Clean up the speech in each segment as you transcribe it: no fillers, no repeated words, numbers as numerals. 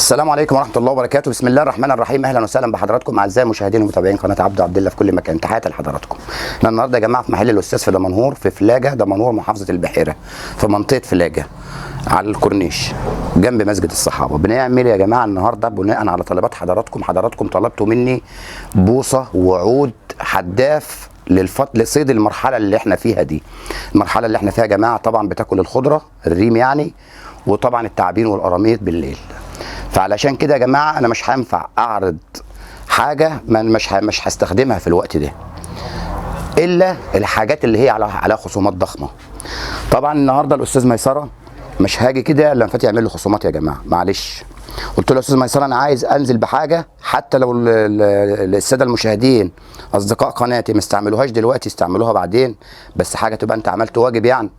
السلام عليكم ورحمه الله وبركاته. بسم الله الرحمن الرحيم. اهلا وسهلا بحضراتكم اعزائي المشاهدين ومتابعين قناه عبد الله في كل مكان. تحياتي لحضراتكم. احنا النهارده يا جماعه في محل الاستاذ في دمنهور، في فلاجه دمنهور، محافظه البحيره، في منطقه فلاجه على الكورنيش جنب مسجد الصحابه. بنعمل يا جماعه النهارده بناء على طلبات حضراتكم طلبتوا مني بوصه وعود حداف لصيد المرحله اللي احنا فيها دي. المرحله اللي احنا فيها يا جماعه طبعا بتاكل الخضره الريم يعني، وطبعا التعابين والقراميط بالليل. فعلشان كده يا جماعه انا مش هينفع اعرض حاجه مش هستخدمها في الوقت ده الا الحاجات اللي هي على خصومات ضخمه. طبعا النهارده الاستاذ ميسره مش هاجي كده لما فات يعمل له خصومات يا جماعه، معلش. قلت له يا استاذ ميسره انا عايز انزل بحاجه حتى لو الساده المشاهدين اصدقاء قناتي ما استعملوهاش دلوقتي يستعملوها بعدين، بس حاجه تبقى انت عملت واجب يعني.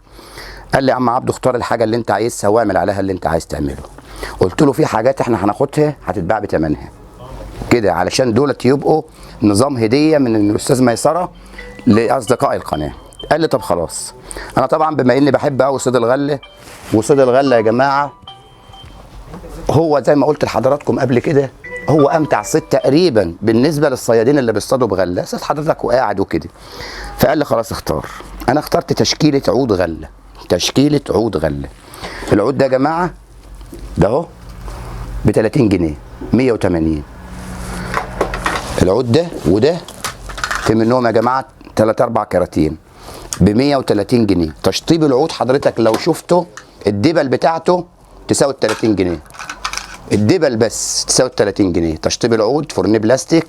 قال لي يا عم عبده اختار الحاجه اللي انت عايزها واعمل عليها اللي انت عايز تعمله. قلت له في حاجات احنا هناخدها هتتباع بثمنها كده، علشان دولت يبقوا نظام هديه من الاستاذ ميسره لاصدقاء القناه. قال لي طب خلاص. انا طبعا بما اني بحب قوي صيد الغله، وصيد الغله يا جماعه هو زي ما قلت لحضراتكم قبل كده هو امتع صيد تقريبا بالنسبه للصيادين اللي بيصطادوا بغله، صيد حضرتك وقاعد وكده. فقال لي خلاص اختار. انا اخترت تشكيله عود غله، تشكيله عود غله. العود ده يا جماعه ده اهو ب 30 جنيه 180. العود ده وده في منهم يا جماعه 3-4 كراتين ب 130 جنيه. تشطيب العود حضرتك لو شفته الدبل بتاعته تساوي 30 جنيه. الدبل بس تساوي 30 جنيه. تشطيب العود فرن بلاستيك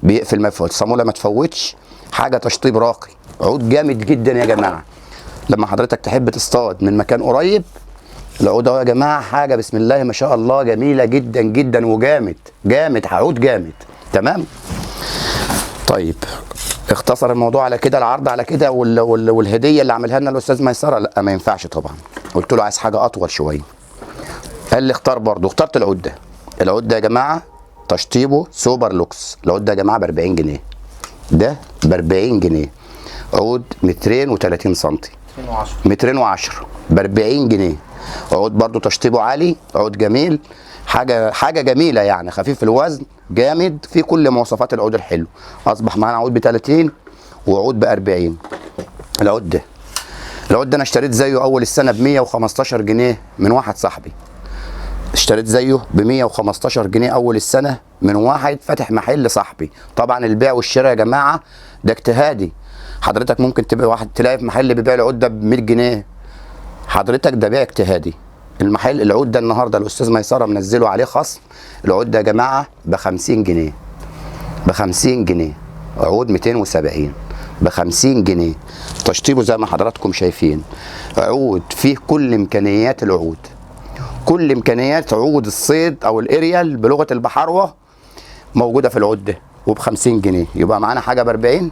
بيقفل ما يفوت، صاموله ما تفوتش، حاجه تشطيب راقي. عود جامد جدا يا جماعه. لما حضرتك تحب تصطاد من مكان قريب، العود اهو يا جماعه حاجه بسم الله ما شاء الله جميله جدا جدا وجامد جامد، عود جامد. تمام. طيب اختصر الموضوع على كده، العرض على كده والهديه اللي عملها لنا الاستاذ ميسره؟ لا ما ينفعش طبعا. قلت له عايز حاجه اطول شويه. قال لي اختار برضه. اخترت العود ده. العود ده يا جماعه تشطيبه سوبر لوكس. العود ده يا جماعه ب 40 جنيه. ده ب 40 جنيه. عود 230 سم 210 ب 40 جنيه. عود برضو تشطيبه عالي، عود جميل، حاجه جميله يعني، خفيف الوزن، جامد، في كل مواصفات العود الحلو. اصبح معانا عود ب 30 وعود ب 40. العود ده انا اشتريت زيه اول السنه ب 115 جنيه من واحد صاحبي. اشتريت زيه ب 115 جنيه اول السنه من واحد فاتح محل صاحبي. طبعا البيع والشراء يا جماعه ده اجتهادي. حضرتك ممكن تبقى واحد تلاقي في محل بيبيع العود ده ب 100 جنيه، حضرتك ده بيع اجتهادي. المحل العود ده النهارده الاستاذ ميسره منزله عليه خصم. العود ده يا جماعه ب 50 جنيه، ب 50 جنيه. عود 270 ب 50 جنيه. تشطيبه زي ما حضراتكم شايفين. عود فيه كل امكانيات العود، كل امكانيات عود الصيد او الاريال بلغه البحروه موجوده في العود ده، وب 50 جنيه. يبقى معانا حاجه ب 40،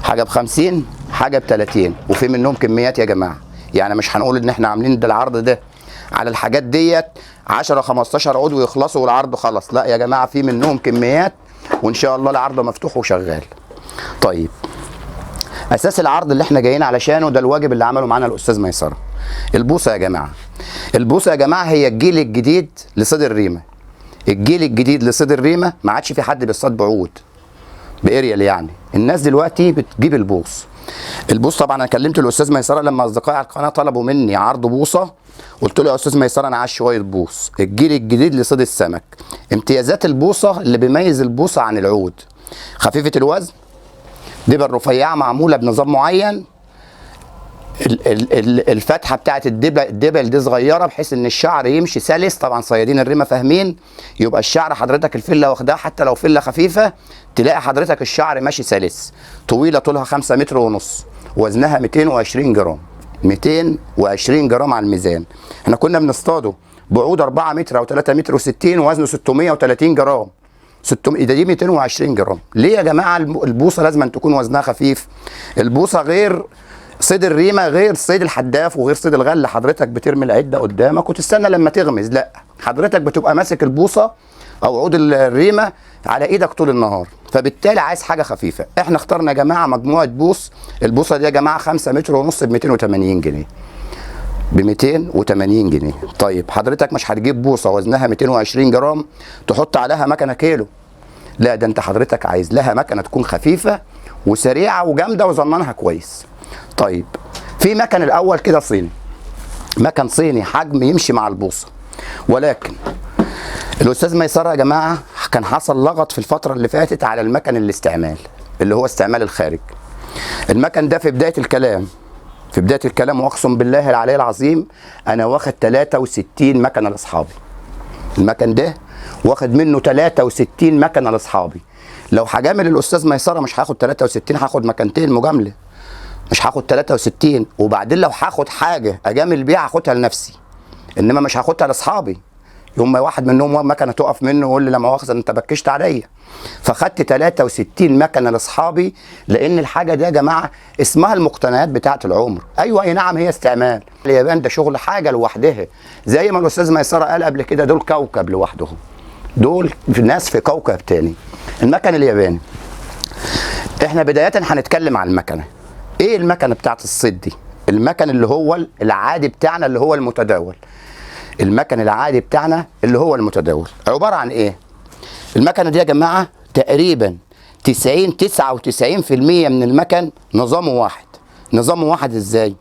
حاجه ب 50، حاجه ب 30، وفي منهم كميات يا جماعه. يعني مش هنقول ان احنا عاملين ده العرض ده على الحاجات ديت 10 15 عود ويخلصوا والعرض خلص، لا يا جماعه في منهم كميات، وان شاء الله العرض مفتوح وشغال. طيب اساس العرض اللي احنا جايين علشانه ده الواجب اللي عمله معانا الاستاذ ميسره. البوصه يا جماعه، البوصه يا جماعه هي الجيل الجديد لصيد الريمه. الجيل الجديد لصيد الريمه ما عادش في حد بيصطاد بعود باريال يعني. الناس دلوقتي بتجيب البوص. البوص طبعا انا كلمت الاستاذ ميسره لما اصدقائي على القناه طلبوا مني عرض بوصه، قلت له يا استاذ ميسره انا عايز شويه بوص. الجيل الجديد لصيد السمك. امتيازات البوصه اللي بيميز البوصه عن العود: خفيفه الوزن، دبل رفيعه معموله بنظام معين، الفتحه بتاعت الدبل دي صغيره بحيث ان الشعر يمشي سلس. طبعا صيادين الرمه فاهمين. يبقى الشعر حضرتك الفله واخداها حتى لو فله خفيفه تلاقي حضرتك الشعر ماشي سلس. طويله طولها 5 متر ونص، وزنها 220 جرام 220 جرام على الميزان. احنا كنا بنصطاده بعود 4 متر او 3 متر و60 وزنه 630 جرام. 600 دي 220 جرام. ليه يا جماعه البوصه لازم أن تكون وزنها خفيف؟ البوصه غير صيد الريمه، غير صيد الحداف، وغير صيد الغله. حضرتك بترمي العده قدامك وتستنى لما تغمز، لا حضرتك بتبقى ماسك البوصه او عود الريمه على ايدك طول النهار، فبالتالي عايز حاجه خفيفه. احنا اخترنا يا جماعه مجموعه بوص. البوصه دي يا جماعه 5 متر ونص ب 280 جنيه. ب 280 جنيه. طيب حضرتك مش هتجيب بوصه وزنها 220 جرام تحط عليها مكنه كيلو، لا ده انت حضرتك عايز لها مكنه تكون خفيفه وسريعه وجامده وظنانها كويس. طيب في مكن الاول كده صيني، مكن صيني حجم يمشي مع البوصه، ولكن الاستاذ ميسره يا جماعه كان حصل لغط في الفتره اللي فاتت على المكن الاستعمال اللي هو استعمال الخارج. المكن ده في بدايه الكلام واقسم بالله العلي العظيم انا واخد 63 مكنه لاصحابي. المكن ده واخد منه 63 مكنه لاصحابي. لو هجامل الاستاذ ميسره مش هاخد 63، هاخد مكنتين مجامله، مش هاخد 63. وبعدين لو هاخد حاجه اجامل بيها هاخدها لنفسي، انما مش هاخدها لاصحابي. يوم ما واحد منهم مكنه تقف منه ويقول لي لا مؤاخذه انت بكشت عليا. فخدت 63 مكنه لاصحابي، لان الحاجه دي يا جماعه اسمها المقتنيات بتاعه العمر. ايوه اي نعم هي استعمال. اليابان ده شغل حاجه لوحدها، زي ما الاستاذ ميسره قال قبل كده دول كوكب لوحدهم، دول ناس في كوكب تاني. المكن الياباني احنا بدايه هنتكلم عن المكنه. ايه المكنه بتاعه الصيد دي؟ المكن اللي هو العادي بتاعنا اللي هو المتداول. المكن العادي بتاعنا اللي هو المتداول عباره عن ايه؟ المكنه دي يا جماعه تقريبا 99% من المكن نظامه واحد. نظامه واحد ازاي؟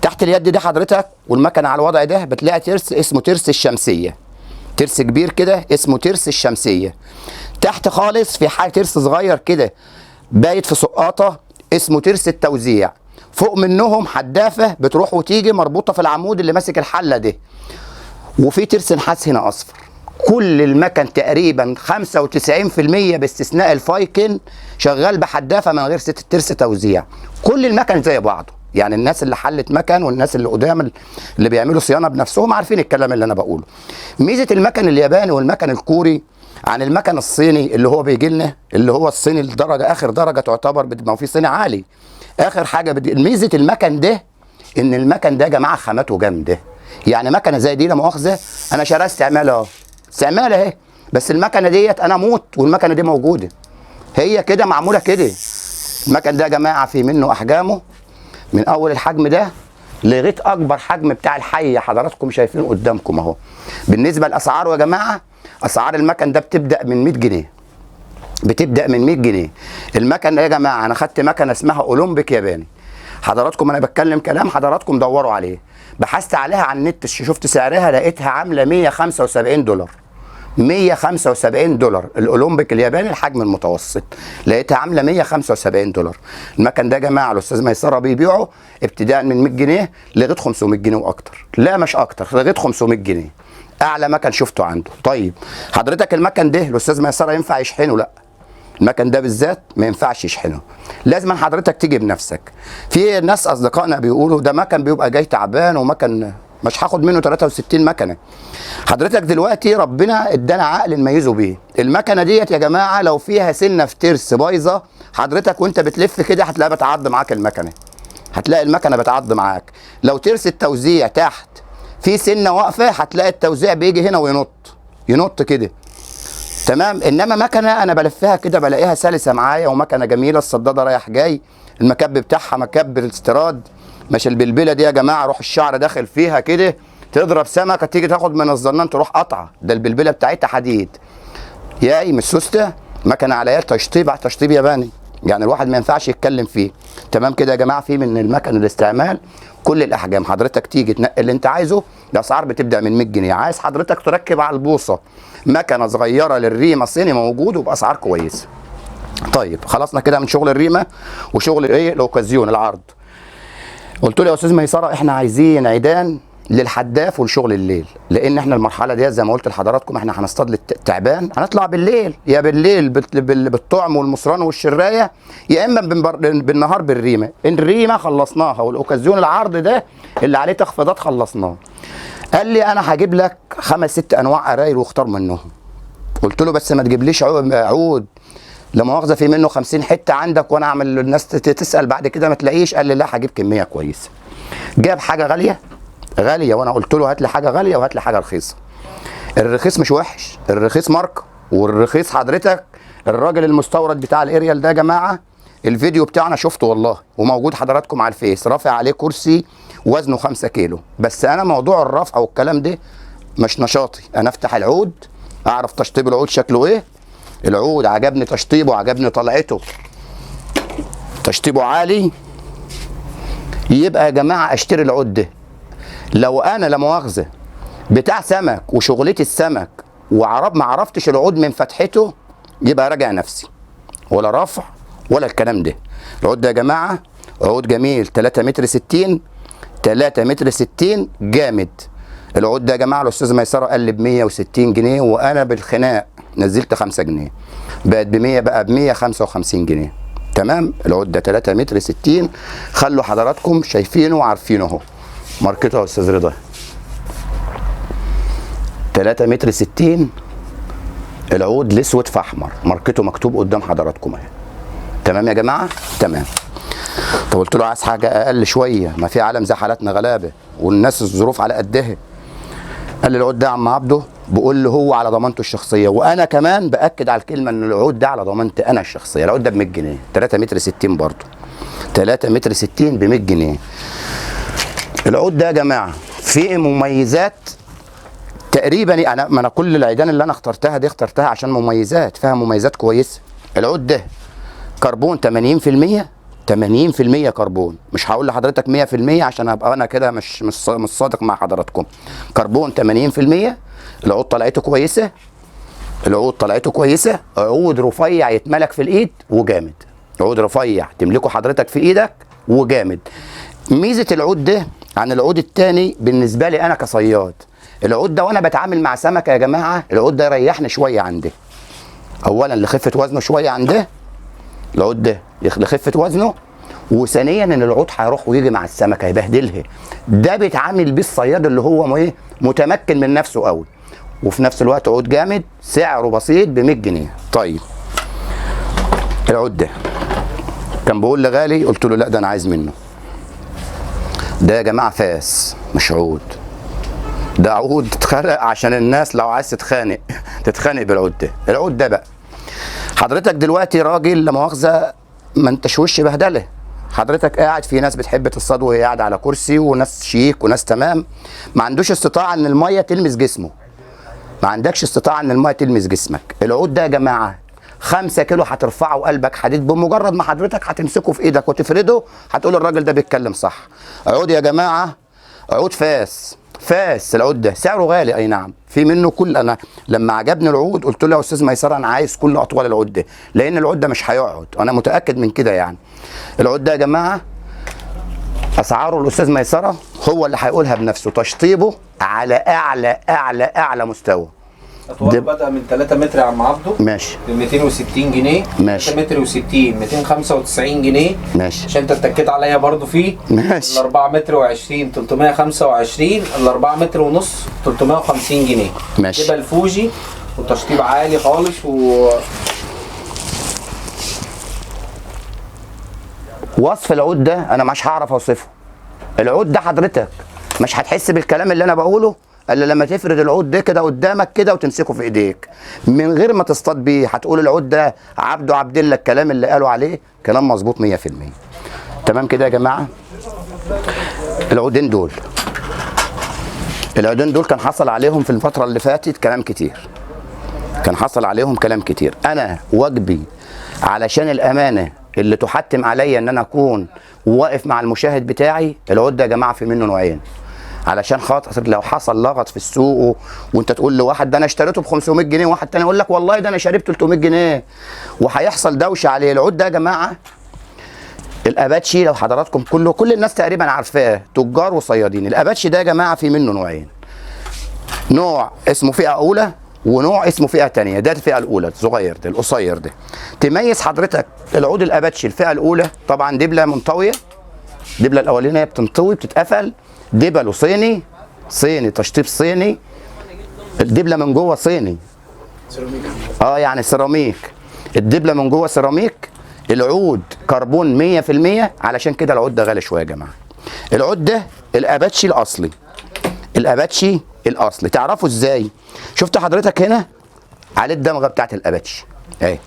تحت اليد دي حضرتك والمكنه على الوضع ده بتلاقي ترس اسمه ترس الشمسيه، ترس كبير كده اسمه ترس الشمسيه. تحت خالص في حاجه ترس صغير كده بايت في سقاطه اسمه ترس التوزيع. فوق منهم حدافه بتروح وتيجي مربوطه في العمود اللي ماسك الحله ده، وفي ترس نحاس هنا اصفر. كل المكن تقريبا 95% باستثناء الفايكن شغال بحدافه من غير ترس توزيع. كل المكن زي بعضه، يعني الناس اللي حلت مكن والناس اللي قدام اللي بيعملوا صيانه بنفسهم عارفين الكلام اللي انا بقوله. ميزه المكن الياباني والمكن الكوري عن المكن الصيني اللي هو بيجي لنا، اللي هو الصيني الدرجه اخر درجه تعتبر، ما هو في صيني عالي. اخر حاجه ميزه المكن ده ان المكن ده يا جماعه خامته جامده. يعني مكنه زي دي لا مؤاخذه انا شاريها استعمال اهو، استعمال اهي، بس المكنه ديت انا اموت والمكنه دي موجوده، هي كده معموله كده. المكن ده يا جماعه في منه احجامه من اول الحجم ده لغايه اكبر حجم بتاع الحيه حضراتكم شايفين قدامكم اهو. بالنسبه لاسعاره يا جماعه، اسعار المكن ده بتبدا من 100 جنيه، بتبدا من 100 جنيه. المكن ده يا جماعه انا خدت مكنه اسمها اولمبيك ياباني. حضراتكم انا بتكلم كلام حضراتكم دوروا عليه، بحثت عليها على النت شفت سعرها لقيتها عامله 175 دولار. 175 دولار الاولمبيك الياباني الحجم المتوسط لقيتها عامله 175 دولار. المكن ده يا جماعه الاستاذ ميسره بيبيعه ابتداء من 100 جنيه لغايه 500 جنيه واكتر، لا مش اكتر، لغايه 500 جنيه اعلى مكن شفته عنده. طيب حضرتك المكن ده الاستاذ ميسره ينفع يشحنه؟ لا، المكن ده بالذات ما ينفعش يشحنه، لازم حضرتك تيجي بنفسك. في ناس اصدقائنا بيقولوا ده مكن بيبقى جاي تعبان ومكن مش هاخد منه 63 مكنه. حضرتك دلوقتي ربنا ادانا عقل نميزه بيه. المكنه ديت يا جماعه لو فيها سنه في ترس بايظه حضرتك وانت بتلف كده هتلاقيها بتعض معاك المكنه، هتلاقي المكنه بتعض معاك. لو ترس التوزيع تحت في سنه واقفه هتلاقي التوزيع بيجي هنا وينط كده، تمام. انما مكنه انا بلفها كده بلاقيها سلسه معايا ومكنه جميله، الصداده رايح جاي، المكب بتاعها مكب الاستيراد، مش البلبله دي يا جماعه روح الشعر داخل فيها كده تضرب سمكه تيجي تاخد من الظنان تروح قطعه، ده البلبله بتاعتها حديد ياي مش سوسته. مكنه عليها تشطيب ياباني، يعني الواحد ما ينفعش يتكلم فيه، تمام كده يا جماعه. في من المكن الاستعمال كل الاحجام، حضرتك تيجي تنقي اللي انت عايزه. الاسعار بتبدا من 100 جنيه. عايز حضرتك تركب على البوصه مكنه صغيره للريمه صيني موجود وباسعار كويسه. طيب خلصنا كده من شغل الريمه وشغل ايه الاوكازيون العرض. قلت له يا استاذ ميسره احنا عايزين عيدان للحداف والشغل الليل، لان احنا المرحله دي زي ما قلت لحضراتكم احنا هنصطاد التعبان، هنطلع بالليل، يا بالليل بالطعم والمصران والشرايه، يا اما بالنهار بالريمه. الريمه خلصناها والاوكازيون العرض ده اللي عليه تخفيضات خلصناه. قال لي انا هجيب لك 5 6 انواع قرايل واختار منهم. قلت له بس ما تجيبليش عود لا مؤاخذه في منه 50 حته عندك وانا اعمل الناس تسال بعد كده ما تلاقيش. قال لي لا هجيب كميه كويسه. جاب حاجه غاليه وانا قلت له هات لي حاجه غاليه وهات لي حاجه رخيصه. الرخيص مش وحش، الرخيص ماركه، والرخيص حضرتك الراجل المستورد بتاع الاريال ده يا جماعه الفيديو بتاعنا شفته والله وموجود حضراتكم على الفيس، رافع عليه كرسي وزنه 5 كيلو. بس انا موضوع الرفع والكلام ده مش نشاطي. انا افتح العود اعرف تشطيب العود شكله ايه. العود عجبني تشطيبه، عجبني طلعته، تشطيبه عالي، يبقى يا جماعه اشتري العود ده. لو انا لا مؤاخذه بتاع سمك وشغلتي السمك ما عرفتش العود من فتحته، يبقى راجع نفسي، ولا رفع ولا الكلام ده. العود ده يا جماعه عود جميل، 3 متر 60، 3 متر 60 جامد. العود ده يا جماعه الاستاذ ميسره قال لي ب 160 جنيه، وانا بالخناق نزلت 5 جنيه، بقت ب 100، بقى ب 155 جنيه. تمام. العود ده 3 متر 60، خلوا حضراتكم شايفينه وعارفينه اهو، ماركته يا استاذ رضا 3 متر 60، العود الاسود في احمر، ماركته مكتوب قدام حضراتكم اهي. تمام يا جماعه؟ تمام. طب قلت له عايز حاجه اقل شويه، ما في عالم زي حالاتنا غلابه والناس الظروف على قدها. قال لي العود ده يا عم عبده، بقول له هو على ضمانته الشخصيه، وانا كمان باكد على الكلمه ان العود ده على ضمانتي انا الشخصيه. العود ده ب 100 جنيه، 3 متر 60 برضه، 3 متر 60 ب 100 جنيه. العود ده يا جماعه فيه مميزات تقريبا، انا كل العيدان اللي انا اخترتها دي اخترتها عشان مميزات، فيها مميزات كويسه. العود ده كربون 80%، 80% كربون، مش هقول لحضرتك 100% عشان ابقى انا كده مش صادق مع حضراتكم. كربون 80%. العود طلعته كويسه، العود طلعته كويسه، عود رفيع يتملك في الايد وجامد، عود رفيع تملكه حضرتك في ايدك وجامد. ميزه العود ده عن العود الثاني بالنسبه لي انا كصياد، العود ده وانا بتعامل مع سمكه يا جماعه، العود ده يريحني شويه عنده. اولا لخفه وزنه شويه عنده، العود ده لخفه وزنه، وثانيا ان العود هيروح ويجي مع السمكه يبهدلها. ده بيتعامل بيه الصياد اللي هو ايه، متمكن من نفسه قوي، وفي نفس الوقت عود جامد، سعره بسيط ب 100 جنيه. طيب العود ده كان بيقول لي غالي، قلت له لا ده انا عايز منه. ده يا جماعه فاس مش عود، ده عود اتخلق عشان الناس لو عايز تتخانق تتخانق بالعود ده. العود ده بقى حضرتك دلوقتي راجل لا مؤاخذه ما انتش وش بهدله، حضرتك قاعد، في ناس بتحب تصطاد وهي قاعده على كرسي، وناس شيك وناس تمام، ما عندوش استطاعه ان الميه تلمس جسمه، ما عندكش استطاعه ان الميه تلمس جسمك. العود ده يا جماعه 5 كيلو هترفعه قلبك حديد، بمجرد ما حضرتك هتمسكه في ايدك وتفرده هتقول الراجل ده بيتكلم صح. عود يا جماعه عود فاس، فاس. العود ده سعره غالي اي نعم، في منه كل، انا لما عجبني العود قلت له يا استاذ ميسره انا عايز كل اطوال العود ده، لان العود ده مش هيقعد، انا متاكد من كده يعني. العود ده يا جماعه اسعاره الاستاذ ميسره هو اللي هيقولها بنفسه، تشطيبه على اعلى اعلى اعلى مستوى. اطوال بدأ من 3 متر يا عم عبده، ماشي، ب 260 جنيه، ماشي، 3 متر و60 295 جنيه، ماشي، عشان انت اتكيت عليا برضو فيه. ماشي. ال 4 متر و20 325، ال 4 متر ونص 350 جنيه. ماشي. يبقى الفوجي وتشطيب عالي خالص وصف العود ده انا مش هعرف اوصفه. العود ده حضرتك مش هتحس بالكلام اللي انا بقوله الا لما تفرد العود ده كده قدامك كده وتمسكه في ايديك من غير ما تصطاد بيه، هتقول العود ده عبده عبد الله، الكلام اللي قالوا عليه كلام مظبوط 100%. تمام كده يا جماعه. العودين دول كان حصل عليهم في الفتره اللي فاتت كلام كتير، كان حصل عليهم كلام كتير. انا واجبي علشان الامانه اللي تحتم عليا ان انا اكون واقف مع المشاهد بتاعي، العود ده يا جماعه في منه نوعين، علشان خاطر لو حصل لغط في السوق وانت تقول لواحد ده انا اشتريته ب 500 جنيه، وواحد تاني يقول لك والله ده انا شاريه ب 300 جنيه، وهيحصل دوشه عليه. العود ده يا جماعه الاباتشي لو حضراتكم كل الناس تقريبا عارفاه، تجار وصيادين. الاباتشي ده يا جماعه في منه نوعين، نوع اسمه فئه اولى ونوع اسمه فئه ثانيه. ده الفئه الاولى الصغير ده القصير ده. تميز حضرتك العود الاباتشي الفئه الاولى طبعا دبله منطويه، الدبله الاولانيه بتنطوي بتتقفل، دبل صيني، صيني تشطيب صيني، الدبله من جوه صيني يعني سيراميك، الدبله من جوه سيراميك، العود كربون 100%. علشان كده العود ده غالي شويه يا جماعه. العود ده الاباتشي الاصلي، الاباتشي الاصلي تعرفوا ازاي؟ شفت حضرتك هنا عليه الدمغه بتاعت الاباتشي اهي،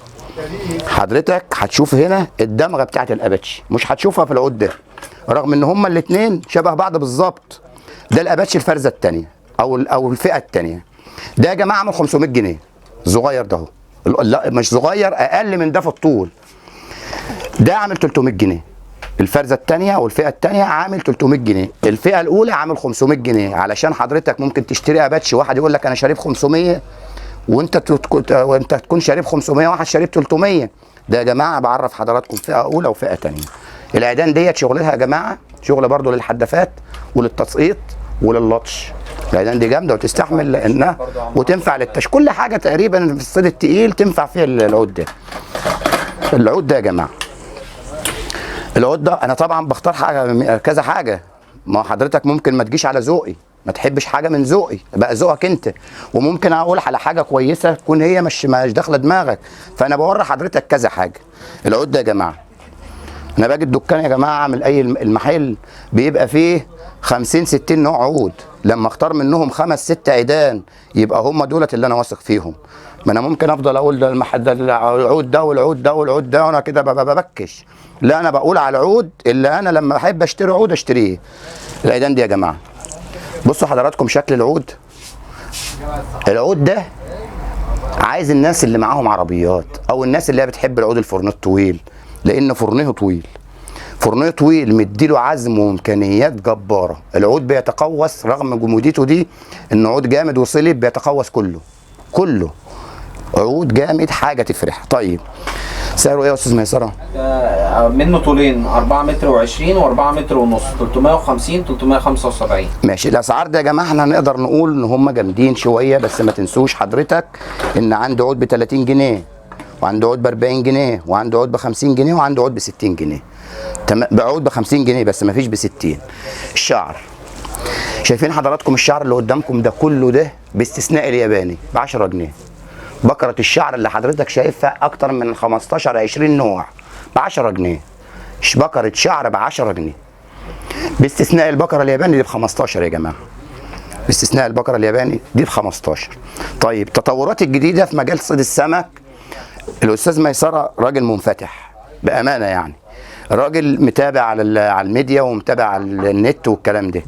حضرتك هتشوف هنا الدمغه بتاعت الاباتشي، مش هتشوفها في العود ده، رغم ان هما الاثنين شبه بعض بالظبط. ده الاباتشي الفرزه الثانيه او الفئه الثانيه. ده يا جماعه عامل 500 جنيه، صغير ده اهو، لا مش صغير، اقل من ده في الطول. ده عامل 300 جنيه. الفرزه الثانيه والفئه الثانيه عامل 300 جنيه، الفئه الاولى عامل 500 جنيه. علشان حضرتك ممكن تشتري اباتشي، واحد يقول لك انا شاريه ب 500 وانت تكون شاريه ب 500، واحد شاريه ب 300. ده يا جماعه بعرف حضراتكم فئه اولى وفئه ثانيه. العيدان ديت شغلها يا جماعه شغل برضو للحدافات وللتسقيط ولللطش. العيدان دي جامده وتستحمل لانها وتنفع كل حاجه تقريبا في الصيد التقيل تنفع فيها العود ده. العود ده يا جماعه، العود ده انا طبعا بختار حاجه كذا حاجه. ما حضرتك ممكن ما تجيش على ذوقي، ما تحبش حاجه من ذوقي، بقى ذوقك انت. وممكن اقول على حاجه كويسه تكون هي مش داخله دماغك، فانا بوري حضرتك كذا حاجه. العود ده يا جماعه، انا باجي الدكان يا جماعه اعمل اي المحل بيبقى فيه 50 60 نوع عود، لما اختار منهم 5 6 عيدان يبقى هم دولت اللي انا واثق فيهم. ما انا ممكن افضل اقول ده العود ده والعود ده والعود ده وانا كده ببكش. لا، انا بقول على العود اللي انا لما احب اشتري عود اشتريه. العيدان دي يا جماعه، بصوا حضراتكم شكل العود. العود ده عايز الناس اللي معاهم عربيات او الناس اللي هي بتحب العود الفرن الطويل، لان فرنه طويل. فرنه طويل مديله عزم وامكانيات جباره. العود بيتقوس رغم جموديته دي، ان عود جامد وصلب بيتقوس كله عود جامد، حاجه تفرح. طيب سعره ايه يا استاذ ميسره؟ منه طولين 4 متر و20 و4 متر ونص، 350 375. ماشي. الاسعار دي يا جماعه احنا هنقدر نقول ان هم جامدين شويه، بس ما تنسوش حضرتك ان عنده عود ب 30 جنيه وعنده عود ب 40 جنيه وعنده عود ب 50 جنيه وعنده عود ب 60 جنيه. بعود ب 50 جنيه بس ما فيش ب 60. الشعر، شايفين حضراتكم الشعر اللي قدامكم ده كله ده باستثناء الياباني ب 10 جنيه. بكره الشعر اللي حضرتك شايفها اكتر من 15 20 نوع ب 10 جنيه. بكره شعر ب 10 جنيه باستثناء البكره الياباني دي ب 15 يا جماعه. باستثناء البكره الياباني دي ب 15. طيب التطورات الجديده في مجال صيد السمك، الاستاذ ميسره راجل منفتح بامانه، يعني راجل متابع على الميديا ومتابع على النت والكلام ده.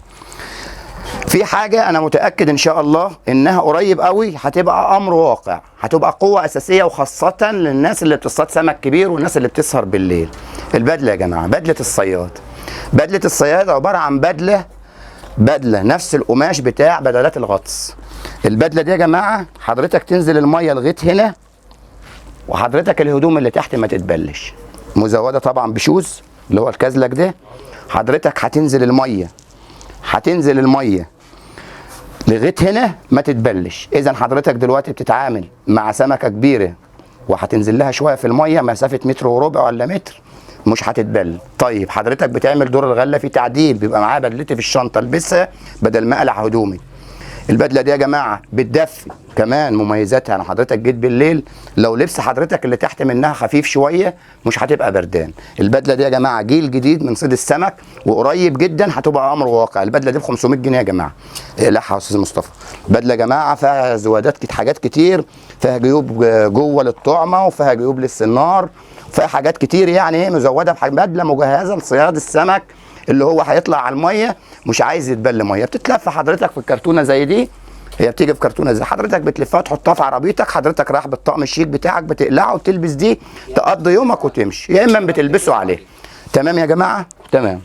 في حاجه انا متاكد ان شاء الله انها قريب قوي هتبقى امر واقع، هتبقى قوه اساسيه وخاصه للناس اللي بتصطاد سمك كبير والناس اللي بتسهر بالليل. البدله يا جماعه، بدله الصياد. بدله الصياد عباره عن بدله نفس القماش بتاع بدلات الغطس. البدله دي يا جماعه حضرتك تنزل الميه لغايه هنا، وحضرتك الهدوم اللي تحت ما تتبلش، مزوده طبعا بشوز اللي هو الكازلك ده. حضرتك هتنزل الميه لغايه هنا ما تتبلش. اذا حضرتك دلوقتي بتتعامل مع سمكه كبيره وهتنزل لها شويه في الميه مسافه متر وربع ولا متر، مش هتتبل. طيب حضرتك بتعمل دور الغله في تعديل، بيبقى معايا بدلتي في الشنطه البسها بدل ما اقلع هدومي. البدله دي يا جماعه بتدفي كمان. مميزاتها انا حضرتك جيت بالليل لو لبس حضرتك اللي تحت منها خفيف شويه مش هتبقى بردان. البدله دي يا جماعه جيل جديد من صيد السمك وقريب جدا هتبقى امر واقع. البدله دي ب 500 جنيه يا جماعه. لا يا استاذ مصطفى، بدله يا جماعه فيها زوادات، حاجات كتير، فيها جيوب جوه للطعمه وفيها جيوب للسنار، فيها حاجات كتير، يعني ايه مزوده بدله مجهزه لصياد السمك اللي هو هيطلع على الميه مش عايز يتبل ميه. بتتلف حضرتك في الكرتونه زي دي، هي بتيجي في كرتونه زي حضرتك بتلفها تحطها في عربيتك. حضرتك رايح بالطقم الشيك بتاعك بتقلعه وتلبس دي تقضي يومك وتمشي، يا اما بتلبسه عليه. تمام يا جماعه؟ تمام.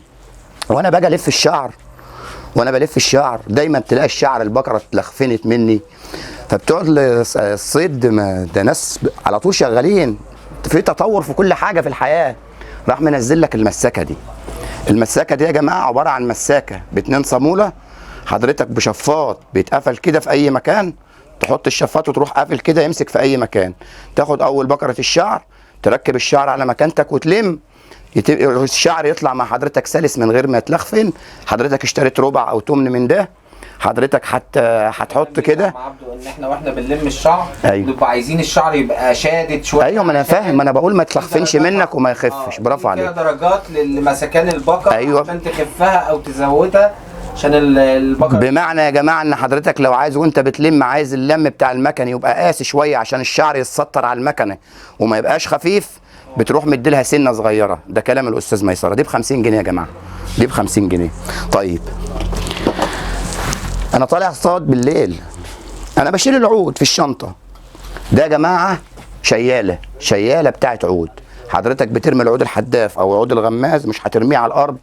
وانا باجي الف الشعر دايما تلاقي الشعر البقره اتلخفنت مني، فبتقعد الصيد ده ناس على طول شغالين في تطور في كل حاجه في الحياه. راح منزل لك المساكه دي. المساكه دي يا جماعه عباره عن مساكه ب2 صاموله، حضرتك بشفاط بيتقفل كده في اي مكان، تحط الشفاط وتروح قافل كده يمسك في اي مكان. تاخد اول بكره الشعر تركب الشعر على مكانتك وتلم، الشعر يطلع مع حضرتك سلس من غير ما يتلخفن. حضرتك اشتريت ربع او تمن من ده، حضرتك هتحط كده. ان احنا واحنا بنلم الشعر أيوة. بنبقى عايزين الشعر يبقى شادد شويه. ايوه ما انا فاهم، ما انا بقول ما تلخفنش منك وما يخفش. برافو عليك. درجات لمسكان البقره. أيوة. عشان تخفها او تزودها عشان البقر. بمعنى يا جماعه ان حضرتك لو عايز وانت بتلم عايز اللم بتاع المكنه يبقى قاسي شويه عشان الشعر يتسطر على المكنه وما يبقاش خفيف، بتروح مديلها سنه صغيره. ده كلام الاستاذ ميسره. دي ب 50 جنيه يا جماعه، دي ب 50 جنيه. طيب انا طالع اصطاد بالليل، انا بشيل العود في الشنطه. ده يا جماعه شياله بتاعت عود. حضرتك بترمي العود الحداف او عود الغماز، مش هترميه على الارض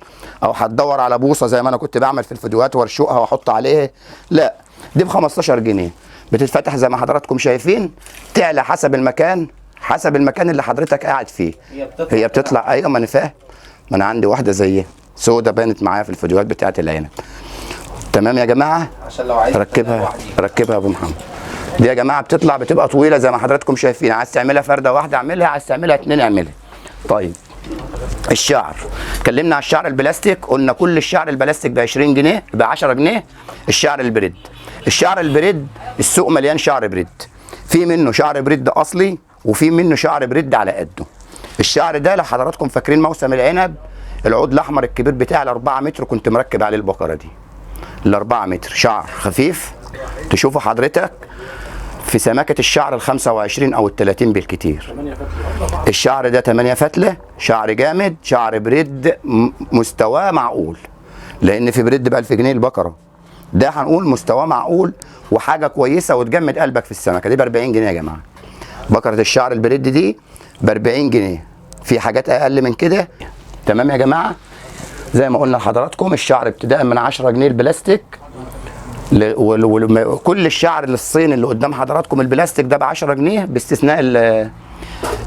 او هتدور على بوصه زي ما انا كنت بعمل في الفيديوهات وارشقها واحط عليه. لا، دي ب 15 جنيه. بتتفتح زي ما حضراتكم شايفين، تعلى حسب المكان اللي حضرتك قاعد فيه. هي بتطلع. ايوه ما انا فاهم، ما انا عندي واحده زيها سودا بانت معايا في الفيديوهات بتاعت العنب. تمام يا جماعه، عشان لو عايز ركبها يا ابو محمد. دي يا جماعه بتطلع بتبقى طويله زي ما حضراتكم شايفين. عايز تعملها فرده واحده اعملها، عايز تعملها 2 اعملها. طيب الشعر، اتكلمنا على الشعر البلاستيك، قلنا كل الشعر البلاستيك ب 20 جنيه، ب 10 جنيه. الشعر البريد السوق مليان شعر بريد. في منه شعر بريد اصلي وفي منه شعر بريد على قده. الشعر ده لو حضراتكم فاكرين موسم العنب، العود الاحمر الكبير بتاعي ال 4 متر كنت مركب عليه البقره دي. ال 4 متر شعر خفيف، تشوفوا حضرتك في سماكه الشعر ال 25 او ال 30 بالكتير. الشعر ده 8 فتله، شعر جامد، شعر بريد مستواه معقول، لان في بريد ب 1000 جنيه البقره. ده هنقول مستواه معقول وحاجه كويسه وتجمد قلبك في السمكه. دي ب 40 جنيه يا جماعه. بقره الشعر البريد دي ب 40 جنيه. في حاجات اقل من كده. تمام يا جماعه، زي ما قلنا لحضراتكم الشعر ابتداء من 10 جنيه البلاستيك، كل الشعر الصيني اللي قدام حضراتكم البلاستيك ده ب 10 جنيه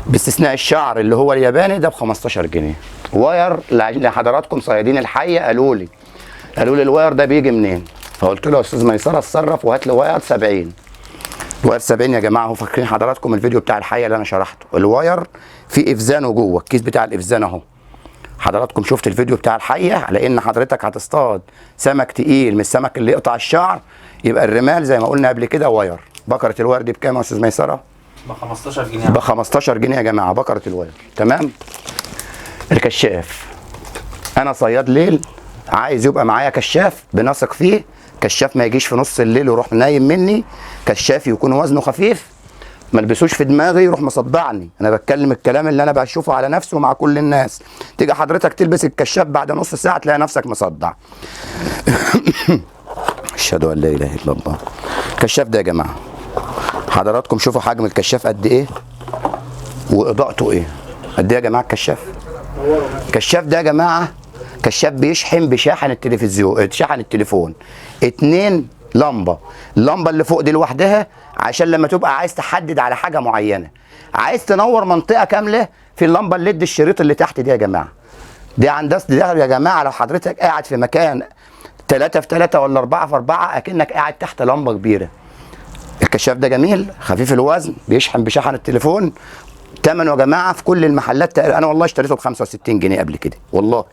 باستثناء الشعر اللي هو الياباني ده ب 15 جنيه. واير لحضراتكم صيادين الحيه قالوا لي الواير ده بيجي منين؟ فقلت له يا استاذ ميسره اتصرف وهات لي واير 70. الواير 70 يا جماعه، هو فاكرين حضراتكم الفيديو بتاع الحيه اللي انا شرحته؟ الواير فيه افزانه جوه، الكيس بتاع الافزان اهو. حضراتكم شفت الفيديو بتاع الحيه على ان حضرتك هتصطاد سمك تقيل من السمك اللي يقطع الشعر، يبقى الرمال زي ما قلنا قبل كده واير. بقره الواير دي بكام يا استاذ ميسره؟ ب 15 جنيه. ب 15 جنيه يا جماعه بقره الواير. تمام. الكشاف، انا صياد ليل عايز يبقى معايا كشاف بنثق فيه، كشاف ما يجيش في نص الليل ويروح نايم مني، كشاف يكون وزنه خفيف، ما البسوش في دماغي يروح مصدعني. انا بتكلم الكلام اللي انا بشوفه على نفسي ومع كل الناس. تيجي حضرتك تلبس الكشاف بعد نص ساعه تلاقي نفسك مصدع. اشهد ان لا اله الا الله. الكشاف ده يا جماعه حضراتكم شوفوا حجم الكشاف قد ايه واضاءته ايه. قد ايه يا جماعه الكشاف؟ الكشاف ده يا جماعه كشاف بيشحن بشاحن التلفزيون، شحن التليفون. 2 لمبه، اللمبه اللي فوق دي لوحدها عشان لما تبقى عايز تحدد على حاجه معينه، عايز تنور منطقه كامله، في اللمبه الليد الشريط اللي تحت دي يا جماعه. دي هندسه ده يا جماعه. لو حضرتك قاعد في مكان 3 في 3 ولا 4 في 4 اكنك قاعد تحت لمبه كبيره. الكشاف ده جميل، خفيف الوزن، بيشحن بشحن التليفون. ثمنه يا جماعه في كل المحلات انا والله اشتريته ب 65 جنيه قبل كده والله.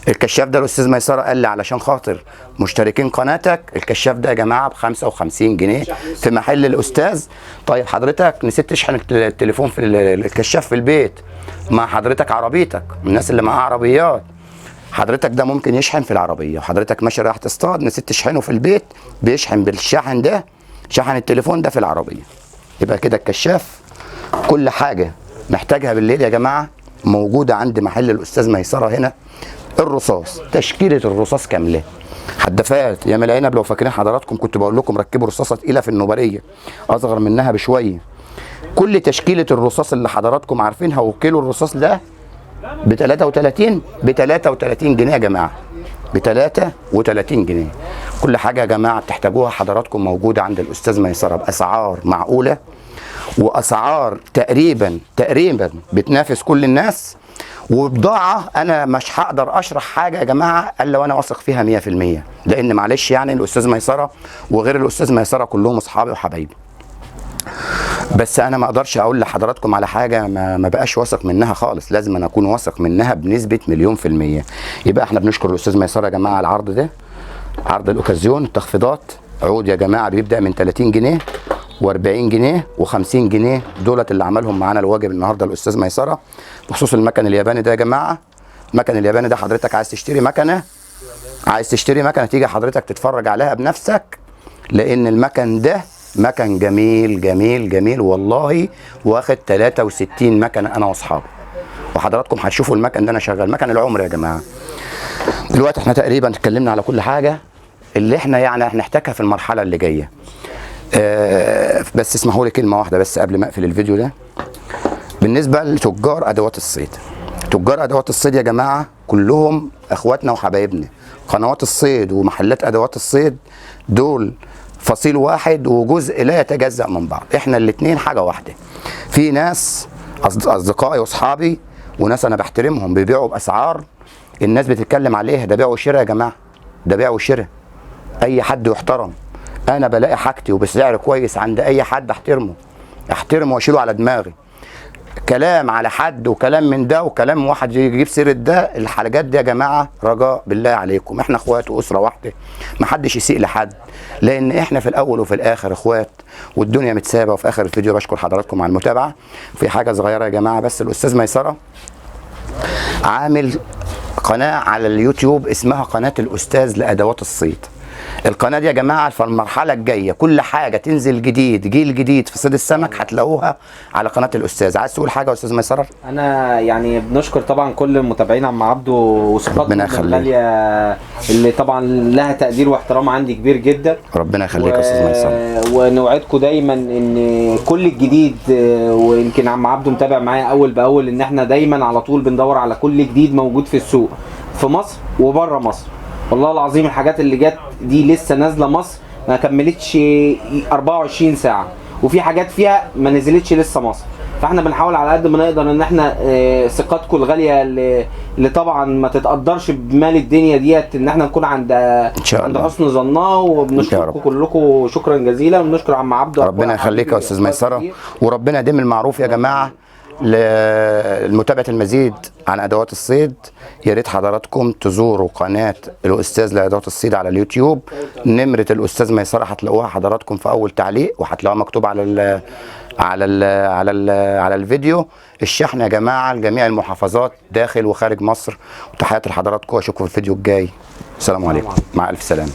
الكشاف ده الاستاذ ميسره قال لي علشان خاطر مشتركين قناتك الكشاف ده يا جماعه ب 55 جنيه في محل الاستاذ. طيب حضرتك نسيت تشحن التليفون في الكشاف في البيت مع حضرتك عربيتك، الناس اللي معاها عربيات، حضرتك ده ممكن يشحن في العربيه، وحضرتك ماشي رايح تصطاد نسيت تشحنه في البيت بيشحن بالشحن ده، شحن التليفون ده في العربيه. يبقى كده الكشاف كل حاجه محتاجها بالليل يا جماعه موجوده عند محل الاستاذ ميسره هنا. الرصاص، تشكيله الرصاص كامله، حدافات يا العنب. لو فاكرين حضراتكم كنت بقول لكم ركبوا رصاصه تقيله في النوبريه اصغر منها بشويه. كل تشكيله الرصاص اللي حضراتكم عارفينها، وكيلو الرصاص ده ب 33 جنيه يا جماعه، ب 33 جنيه. كل حاجه يا جماعه بتحتاجوها حضراتكم موجوده عند الاستاذ ميسره باسعار معقوله، واسعار تقريبا بتنافس كل الناس، وبضاعه انا مش هقدر اشرح حاجه يا جماعه الا وانا واثق فيها 100%، لان معلش يعني الاستاذ ميسره وغير الاستاذ ميسره كلهم اصحابي وحبايبي. بس انا ما اقدرش اقول لحضراتكم على حاجه ما بقاش واثق منها خالص، لازم انا اكون واثق منها بنسبه 1,000,000%. يبقى احنا بنشكر الاستاذ ميسره يا جماعه على العرض ده، عرض الاوكازيون. التخفيضات عود يا جماعه بيبدا من 30 جنيه و40 جنيه و50 جنيه، دولت اللي عملهم معانا الواجب النهارده الاستاذ ميسره. بخصوص المكن الياباني ده يا جماعه، المكن الياباني ده حضرتك عايز تشتري مكنه عايز تشتري مكنه تيجي حضرتك تتفرج عليها بنفسك، لان المكن ده مكن جميل جميل جميل والله، واخد 63 مكنه انا واصحابي، وحضراتكم هتشوفوا المكن ده انا شغال مكن العمر يا جماعه. دلوقتي احنا تقريبا اتكلمنا على كل حاجه اللي احنا يعني هنحتاجها في المرحله اللي جايه. بس اسمحوا لي كلمه واحده بس قبل ما اقفل الفيديو ده. بالنسبه لتجار ادوات الصيد، تجار ادوات الصيد يا جماعه كلهم اخواتنا وحبايبنا. قنوات الصيد ومحلات ادوات الصيد دول فصيل واحد وجزء لا يتجزأ من بعض، احنا الاتنين حاجه واحده. في ناس اصدقائي واصحابي وناس انا بحترمهم بيبيعوا باسعار الناس بتتكلم عليها، ده بيع وشراء يا جماعه، ده بيع وشراء. اي حد يحترم، انا بلاقي حاجتي وبسعر كويس عند اي حد احترمه واشيله على دماغي. كلام على حد وكلام من ده وكلام واحد يجيب سيره ده، الحاجات دي يا جماعه رجاء بالله عليكم، احنا اخوات واسره واحده، محدش يسيء لحد، لان احنا في الاول وفي الاخر اخوات والدنيا متسابه. وفي اخر الفيديو بشكر حضراتكم على المتابعه. في حاجه صغيره يا جماعه بس، الاستاذ ميسره عامل قناه على اليوتيوب اسمها قناه الاستاذ لادوات الصيد. القناه دي يا جماعه في المرحله الجايه كل حاجه تنزل جديد، جيل جديد في صيد السمك هتلاقوها على قناه الاستاذ. عايز تقول حاجه يا استاذ ميسره؟ انا يعني بنشكر طبعا كل المتابعين عم عبده وصفاته ربنا يخليك. الغاليه اللي طبعا لها تقدير واحترام عندي كبير جدا. ربنا يخليك يا استاذ ميسره. ونوعدكم دايما ان كل الجديد، ويمكن عم عبده متابع معايا اول باول، ان احنا دايما على طول بندور على كل جديد موجود في السوق في مصر وبره مصر. والله العظيم الحاجات اللي جت دي لسه نازله مصر ما كملتش 24 ساعه، وفي حاجات فيها ما نزلتش لسه مصر. فاحنا بنحاول على قد ما نقدر ان احنا ثقتكم الغاليه اللي طبعا ما تتقدرش بمال الدنيا ديت، ان احنا نكون عند حسن ظنها. وبنشكركم كلكم شكرا جزيلا، وبنشكر عم عبده. ربنا يخليك يا استاذ ميسره، وربنا يديم المعروف يا جماعه. لمتابعه المزيد عن ادوات الصيد يا ريت حضراتكم تزوروا قناه الاستاذ لادوات الصيد على اليوتيوب. نمره الاستاذ ميسره هتلاقوها حضراتكم في اول تعليق، وهتلاقوها مكتوب على الفيديو. الشحن يا جماعه لجميع المحافظات داخل وخارج مصر. وتحياتي لحضراتكم، واشوفكم في الفيديو الجاي. السلام عليكم، مع الف سلامه.